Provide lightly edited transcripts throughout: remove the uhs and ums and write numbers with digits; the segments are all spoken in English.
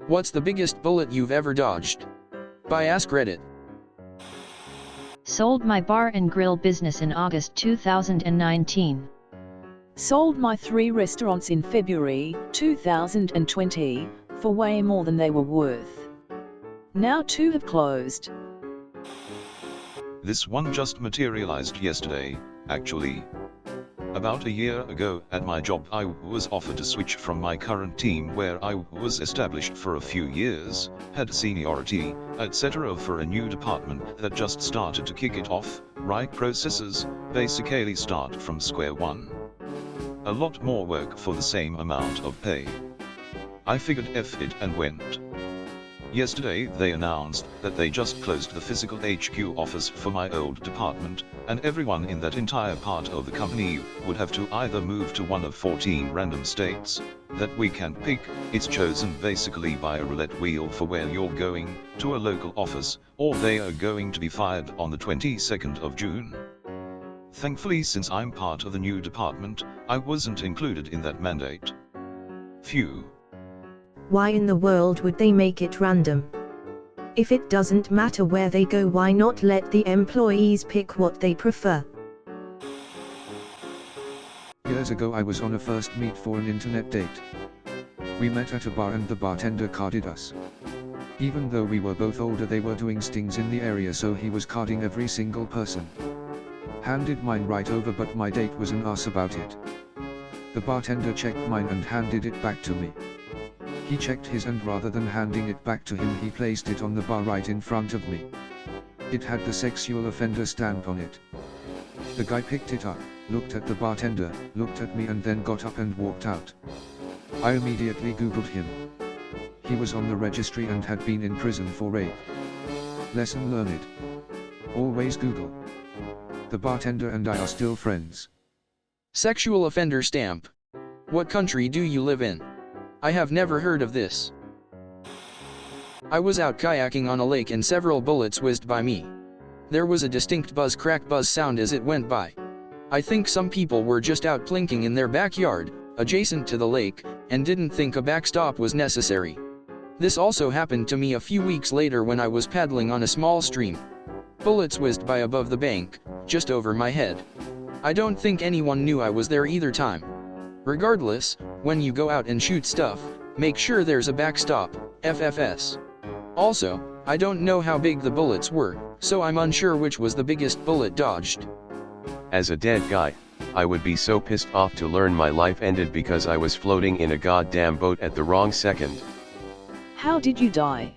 What's the biggest bullet you've ever dodged? By Ask Reddit. Sold my bar and grill business in August 2019. Sold my 3 restaurants in February 2020 for way more than they were worth. Now 2 have closed. This one just materialized yesterday, actually. About a year ago, at my job, I was offered to switch from my current team where I was established for a few years, had seniority, etc. for a new department that just started to kick it off, write processes, basically start from square one. A lot more work for the same amount of pay. I figured F it and went. Yesterday they announced that they just closed the physical HQ office for my old department, and everyone in that entire part of the company would have to either move to one of 14 random states that we can pick. It's chosen basically by a roulette wheel for where you're going, to a local office, or they are going to be fired on the 22nd of June. Thankfully, since I'm part of the new department, I wasn't included in that mandate. Phew. Why in the world would they make it random? If it doesn't matter where they go, why not let the employees pick what they prefer? Years ago I was on a first meet for an internet date. We met at a bar and the bartender carded us. Even though we were both older, they were doing stings in the area, so he was carding every single person. Handed mine right over, but my date was an ass about it. The bartender checked mine and handed it back to me. He checked his, and rather than handing it back to him, he placed it on the bar right in front of me. It had the sexual offender stamp on it. The guy picked it up, looked at the bartender, looked at me, and then got up and walked out. I immediately Googled him. He was on the registry and had been in prison for rape. Lesson learned. Always Google. The bartender and I are still friends. Sexual offender stamp. What country do you live in? I have never heard of this. I was out kayaking on a lake and several bullets whizzed by me. There was a distinct buzz-crack buzz sound as it went by. I think some people were just out plinking in their backyard, adjacent to the lake, and didn't think a backstop was necessary. This also happened to me a few weeks later when I was paddling on a small stream. Bullets whizzed by above the bank, just over my head. I don't think anyone knew I was there either time. Regardless, when you go out and shoot stuff, make sure there's a backstop, FFS. Also, I don't know how big the bullets were, so I'm unsure which was the biggest bullet dodged. As a dead guy, I would be so pissed off to learn my life ended because I was floating in a goddamn boat at the wrong second. How did you die?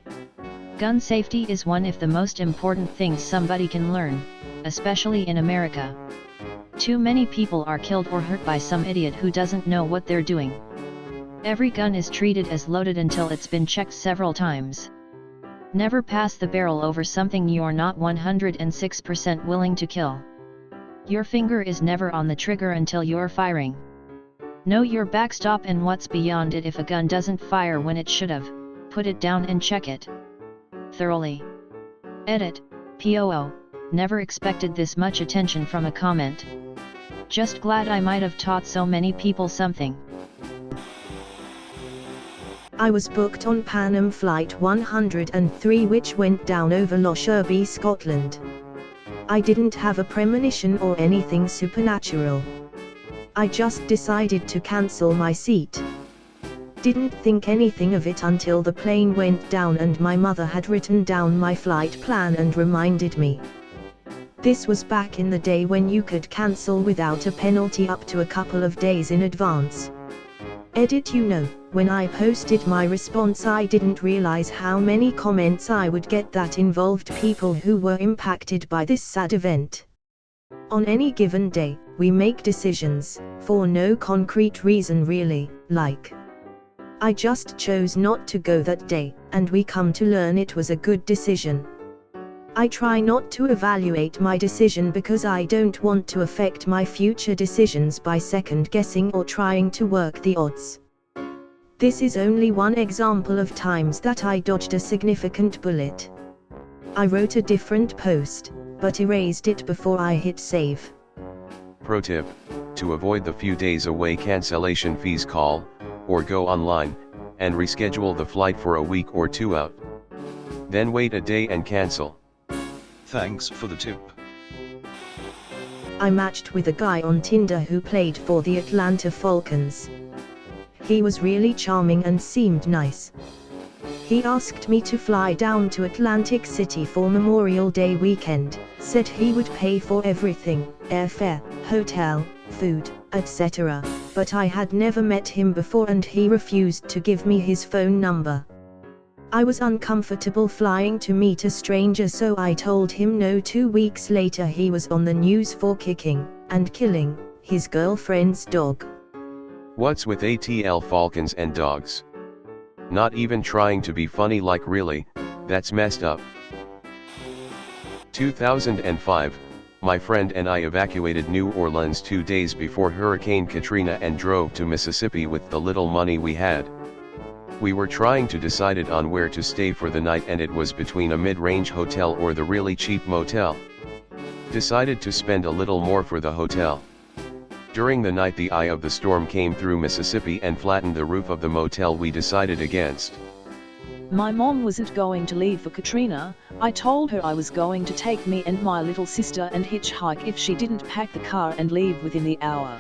Gun safety is one of the most important things somebody can learn, especially in America. Too many people are killed or hurt by some idiot who doesn't know what they're doing. Every gun is treated as loaded until it's been checked several times. Never pass the barrel over something you're not 106% willing to kill. Your finger is never on the trigger until you're firing. Know your backstop and what's beyond it. If a gun doesn't fire when it should have, put it down and check it thoroughly. Edit, POO, never expected this much attention from a comment. Just glad I might have taught so many people something. I was booked on Pan Am Flight 103, which went down over Loch Irby, Scotland. I didn't have a premonition or anything supernatural. I just decided to cancel my seat. Didn't think anything of it until the plane went down and my mother had written down my flight plan and reminded me. This was back in the day when you could cancel without a penalty up to a couple of days in advance. Edit, when I posted my response, I didn't realize how many comments I would get that involved people who were impacted by this sad event. On any given day, we make decisions, for no concrete reason really, like I just chose not to go that day, and we come to learn it was a good decision. I try not to evaluate my decision because I don't want to affect my future decisions by second-guessing or trying to work the odds. This is only one example of times that I dodged a significant bullet. I wrote a different post, but erased it before I hit save. Pro tip: to avoid the few days away cancellation fees, call or go online and reschedule the flight for a week or two out. Then wait a day and cancel. Thanks for the tip. I matched with a guy on Tinder who played for the Atlanta Falcons. He was really charming and seemed nice. He asked me to fly down to Atlantic City for Memorial Day weekend, said he would pay for everything, airfare, hotel, food, etc., but I had never met him before and he refused to give me his phone number. I was uncomfortable flying to meet a stranger, so I told him no. 2 weeks later he was on the news for kicking and killing his girlfriend's dog. What's with ATL Falcons and dogs? Not even trying to be funny, like really, that's messed up. 2005, my friend and I evacuated New Orleans 2 days before Hurricane Katrina and drove to Mississippi with the little money we had. We were trying to decide on where to stay for the night, and it was between a mid-range hotel or the really cheap motel. Decided to spend a little more for the hotel. During the night the eye of the storm came through Mississippi and flattened the roof of the motel we decided against. My mom wasn't going to leave for Katrina. I told her I was going to take me and my little sister and hitchhike if she didn't pack the car and leave within the hour.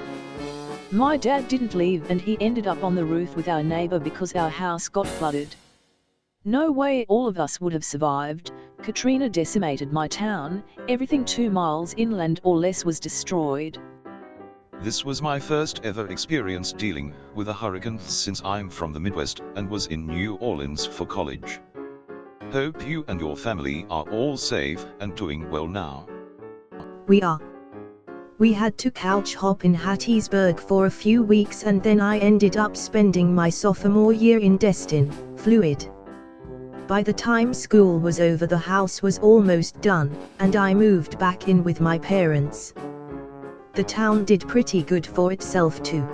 My dad didn't leave and he ended up on the roof with our neighbor because our house got flooded. No way all of us would have survived. Katrina decimated my town. Everything 2 miles inland or less was destroyed. This was my first ever experience dealing with a hurricane since I'm from the Midwest and was in New Orleans for college. Hope you and your family are all safe and doing well now. We are. We had to couch hop in Hattiesburg for a few weeks and then I ended up spending my sophomore year in Destin, Fluid. By the time school was over the house was almost done, and I moved back in with my parents. The town did pretty good for itself too.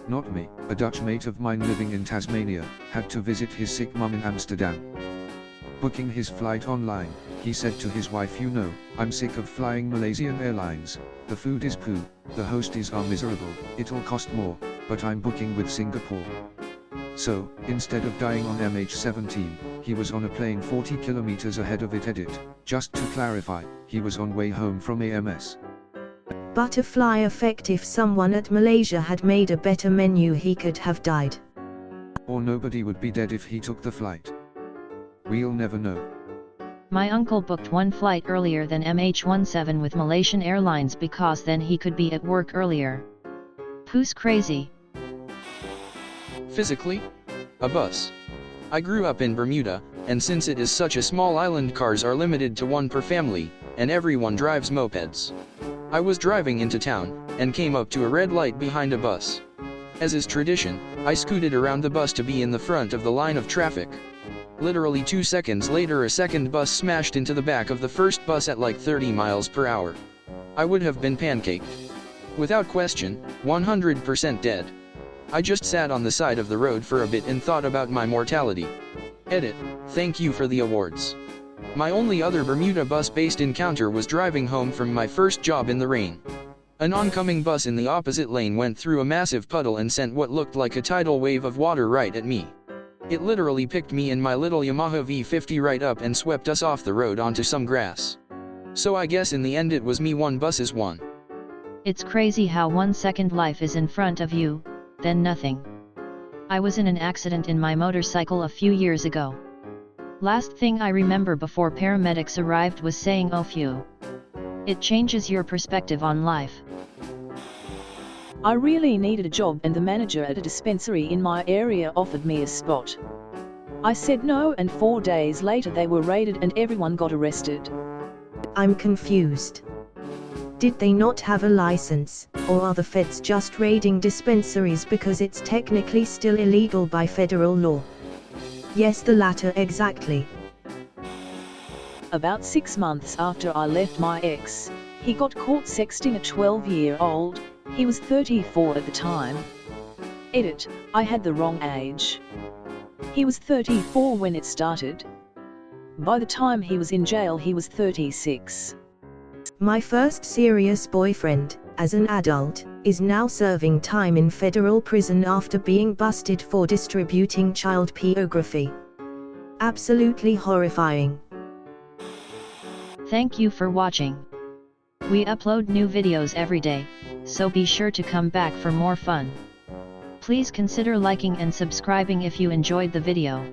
Not me. A Dutch mate of mine living in Tasmania had to visit his sick mum in Amsterdam. Booking his flight online, he said to his wife, "You know, I'm sick of flying Malaysian Airlines. The food is poo, the hosties are miserable, it'll cost more, but I'm booking with Singapore." So, instead of dying on MH17, he was on a plane 40 kilometers ahead of it. Edit. Just to clarify, he was on way home from AMS. Butterfly effect: if someone at Malaysia had made a better menu he could have died. Or nobody would be dead if he took the flight. We'll never know. My uncle booked one flight earlier than MH17 with Malaysian Airlines because then he could be at work earlier. Who's crazy? Physically? A bus. I grew up in Bermuda, and since it is such a small island, cars are limited to 1 per family, and everyone drives mopeds. I was driving into town, and came up to a red light behind a bus. As is tradition, I scooted around the bus to be in the front of the line of traffic. Literally 2 seconds later a second bus smashed into the back of the first bus at like 30 miles per hour. I would have been pancaked. Without question, 100% dead. I just sat on the side of the road for a bit and thought about my mortality. Edit. Thank you for the awards. My only other Bermuda bus-based encounter was driving home from my first job in the rain. An oncoming bus in the opposite lane went through a massive puddle and sent what looked like a tidal wave of water right at me. It literally picked me and my little Yamaha V50 right up and swept us off the road onto some grass. So I guess in the end it was me, 1 bus is 1. It's crazy how 1 second life is in front of you, then nothing. I was in an accident in my motorcycle a few years ago. Last thing I remember before paramedics arrived was saying "oh phew." It changes your perspective on life. I really needed a job and the manager at a dispensary in my area offered me a spot. I said no, and 4 days later they were raided and everyone got arrested. I'm confused. Did they not have a license, or are the feds just raiding dispensaries because it's technically still illegal by federal law? Yes, the latter exactly. About 6 months after I left my ex, he got caught sexting a 12-year-old, he was 34 at the time. Edit, I had the wrong age. He was 34 when it started. By the time he was in jail he was 36. My first serious boyfriend, as an adult, is now serving time in federal prison after being busted for distributing child pornography. Absolutely horrifying. Thank you for watching. We upload new videos every day, so be sure to come back for more fun. Please consider liking and subscribing if you enjoyed the video.